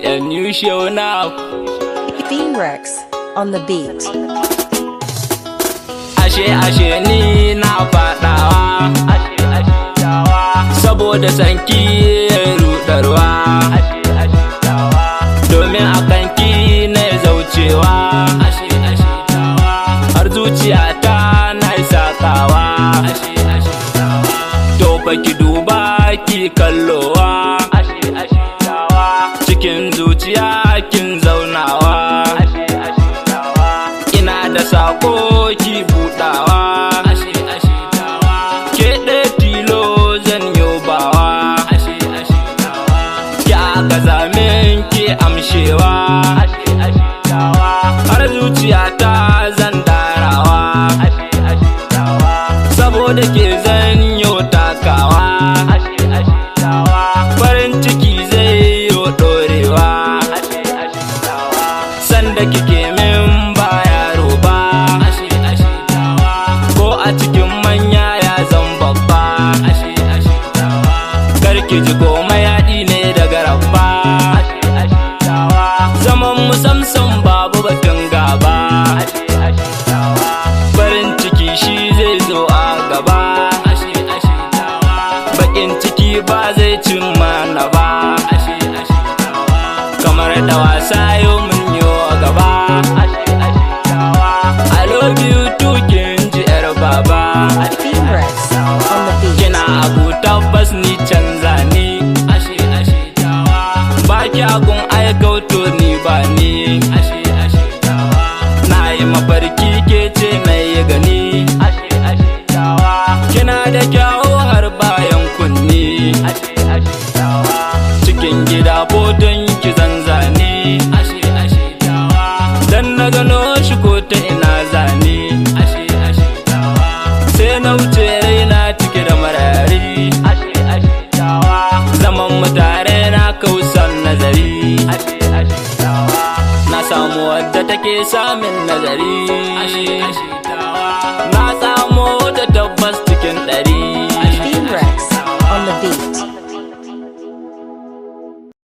and Yushau Naku. Theme Rex on the beat. Ashe ni na faɗawa, saboda sanki rudarwa, domin a kanki na zaucewa, har zuciyata na sakawa. To fa ki duba ki kallowa, cikin zuciya kin zaunawa, ina da sako ki buɗawa, ke ɗaya tilo zan yobawa, ki aka zamin ki amshewa, har zuciyata zan darawa, saboda ke zan yo takawa, farin ciki zai yo ɗorewa, sanda kike min ba yaro ba, ko a cikin manya ya zan babba, karki ji komai yaɗi ne daga rabba, zaman mu samsam babu batun gaba, farin ciki shi zai zo a gaba, bakin ciki ba zai cin mana ba, kamar da wasa yau mun yi gaba. I love you too, kin ji yar baba. Theme Rex on the beat. Kina abu tabbas ni canza ni, ba ki agun aikauto ni ba ni, na yi mafarki ke ce na yi gani, kina da kyawu har bayan kunni, cikin gida bodon ki zanzane, dan na gano shi ko ta ina zane, sai na wuce raina cike da marari, zaman mu tare na kausan nazari, na samu wadda take samin nazari, na